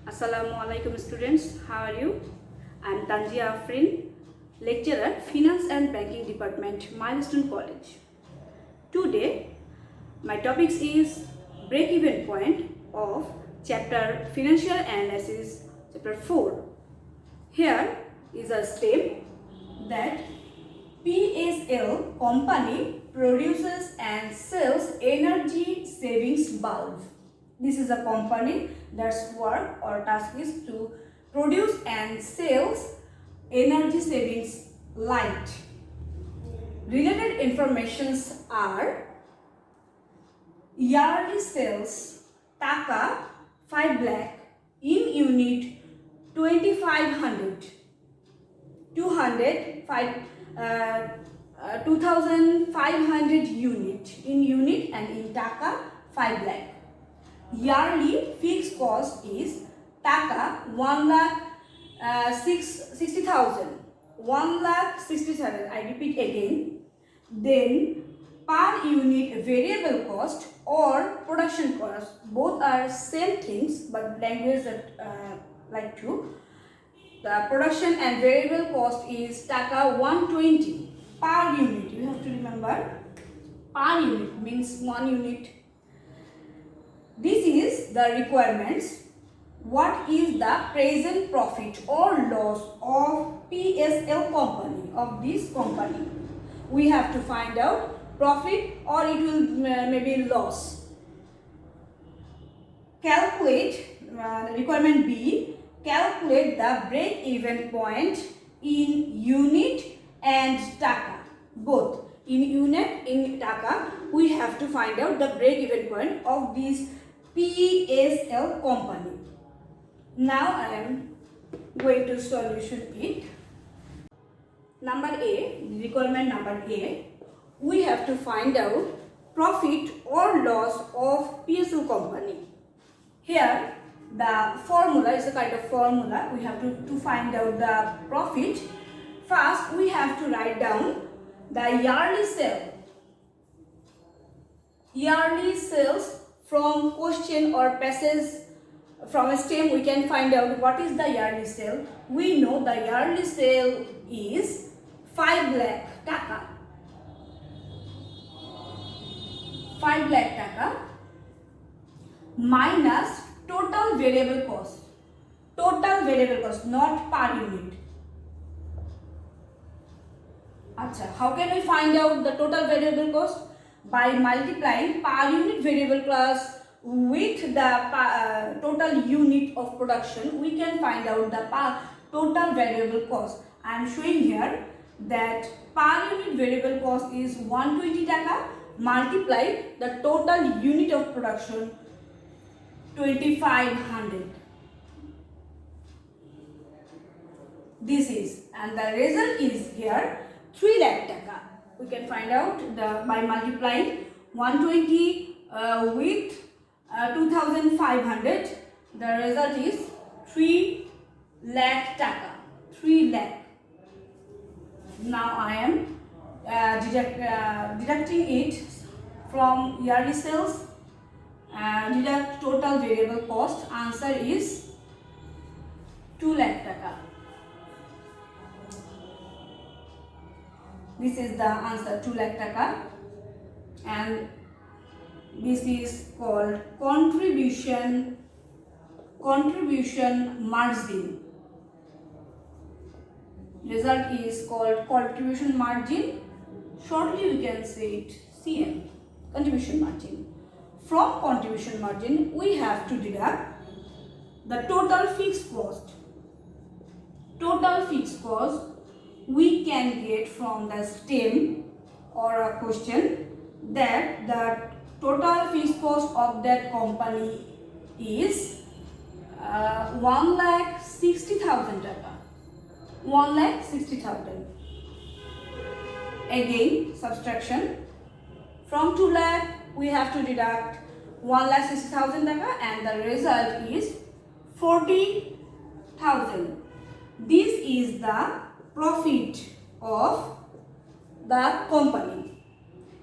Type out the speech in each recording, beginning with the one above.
Assalamu alaikum students, how are you? I am Tanjia Afrin, lecturer, Finance and Banking Department, Milestone College. Today, my topic is break-even point of chapter Financial Analysis, chapter 4. Here is a step that PSL company produces and sells energy savings bulb. This is a company that's work or task is to produce and sells energy savings light. Related informations are yearly sales Taka 5 lakh in unit 2500 2500 unit in unit and in Taka 5 lakh. Yearly fixed cost is Taka 1,60,000. 1,60,000. I repeat again. Then per unit variable cost or production cost, both are same things but language that like to. The production and variable cost is Taka 120 per unit. You have to remember, per unit means 1 unit. This is the requirements. What is the present profit or loss of PSL company, of this company? We have to find out profit or it will maybe loss. Calculate, requirement B, calculate the break-even point in unit and Taka. Both in unit, in Taka, we have to find out the break-even point of this PSL company. Now I am going to solution it. Number A, requirement number A, we have to find out profit or loss of PSL company. Here the formula is a kind of formula. We have to find out the profit. First we have to write down the yearly sale. Yearly sales. From question or passage from a stem we can find out what is the yearly sale. We know the yearly sale is 5 lakh Taka. 5 lakh Taka minus total variable cost. Total variable cost, not per unit. Acha, how can we find out the total variable cost? By multiplying per unit variable cost with the total unit of production, we can find out the total variable cost. I am showing here that per unit variable cost is 120 Taka, multiply the total unit of production 2500. This is, and the result is here 3 lakh Taka. We can find out by multiplying 120 with 2500. The result is 3 lakh Taka. 3 lakh. Now I am deducting it from yearly sales. Deduct total variable cost. Answer is 2 lakh Taka. This is the answer, 2 lakh Taka, and this is called contribution margin. Result is called contribution margin. Shortly we can say it CM, contribution margin. From contribution margin we have to deduct the total fixed cost. Total fixed cost we can get from the stem or a question that the total fixed cost of that company is 1,60,000 Taka. 1,60,000. Again subtraction. From 2 lakh we have to deduct 1,60,000 Taka and the result is 40,000. This is the profit of the company.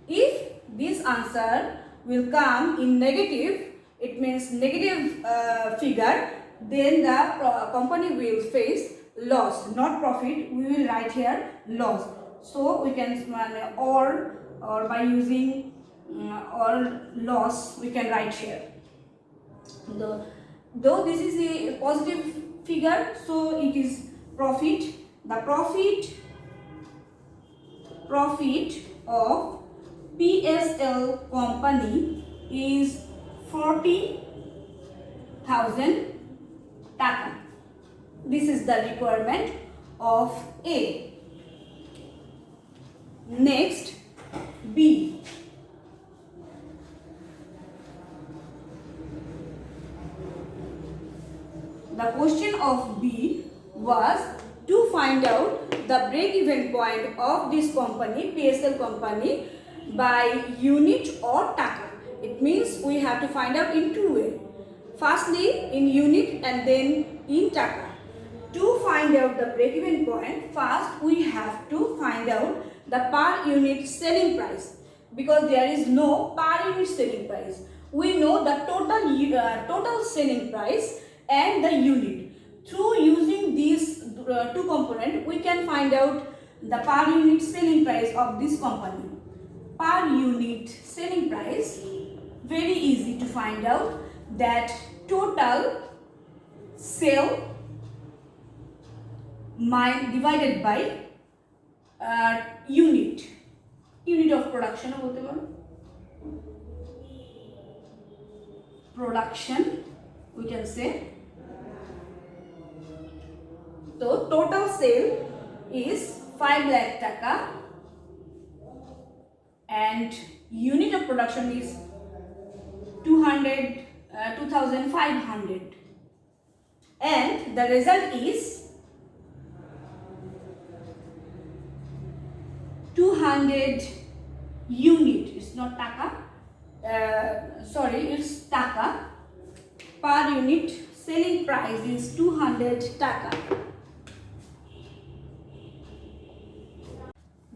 If this answer will come in negative, it means negative figure, then the company will face loss, not profit. We will write here loss. So we can or by using or loss we can write here. Though this is a positive figure, so it is profit. The profit of PSL company is 40,000 taka. This is the requirement of A. Next, B. The question of B was to find out the break-even point of this company, PSL company, by unit or taka. It means we have to find out in two ways. Firstly in unit and then in taka. To find out the break-even point, first we have to find out the per unit selling price, because there is no per unit selling price. We know the total selling price and the unit. Through using these two components, we can find out the per unit selling price of this company. Per unit selling price, very easy to find out, that total sale divided by unit of production, we can say. So total sale is 5 lakh taka and unit of production is 2,500, and the result is 200 unit. It's not taka, it's taka. Per unit selling price is 200 taka.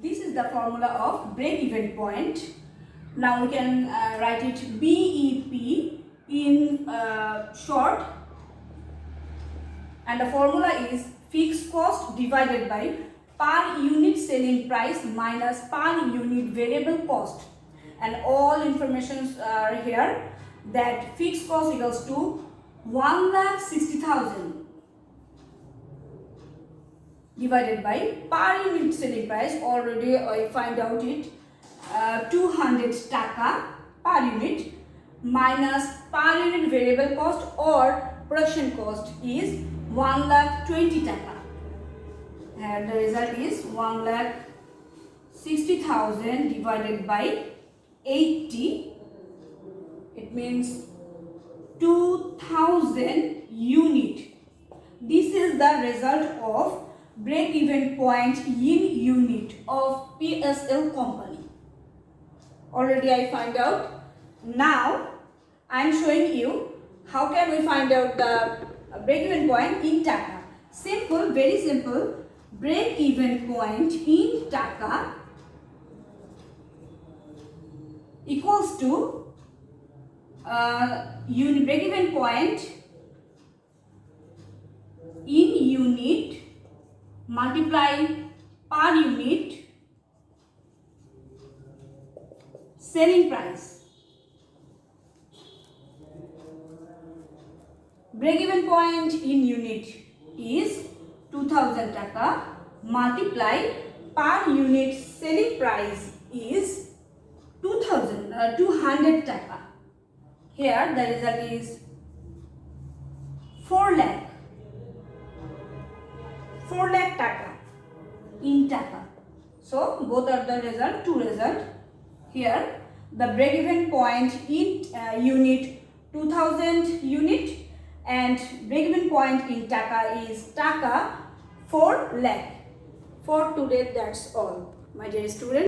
This is the formula of break-even point. Now we can write it BEP in short, and the formula is fixed cost divided by per unit selling price minus per unit variable cost, and all informations are here. That fixed cost equals to 1,60,000 divided by per unit selling price. Already I find out it, 200 taka per unit minus per unit variable cost or production cost is 1,20,000 taka, and the result is 1,60,000 divided by 80. It means 2,000 unit. This is the result of break-even point in unit of PSL company. Already I find out. Now I am showing you how can we find out the break-even point in taka. Simple, very simple. Break-even point in taka equals to break-even point in unit multiply per unit selling price. Break-even point in unit is 2,000 taka multiply per unit selling price is 200 taka. Here the result is 4 lakh taka in taka. So both are the result, two result. Here the break-even point in unit 2,000 unit, and break-even point in taka is taka 4 lakh. For today that's all, my dear students.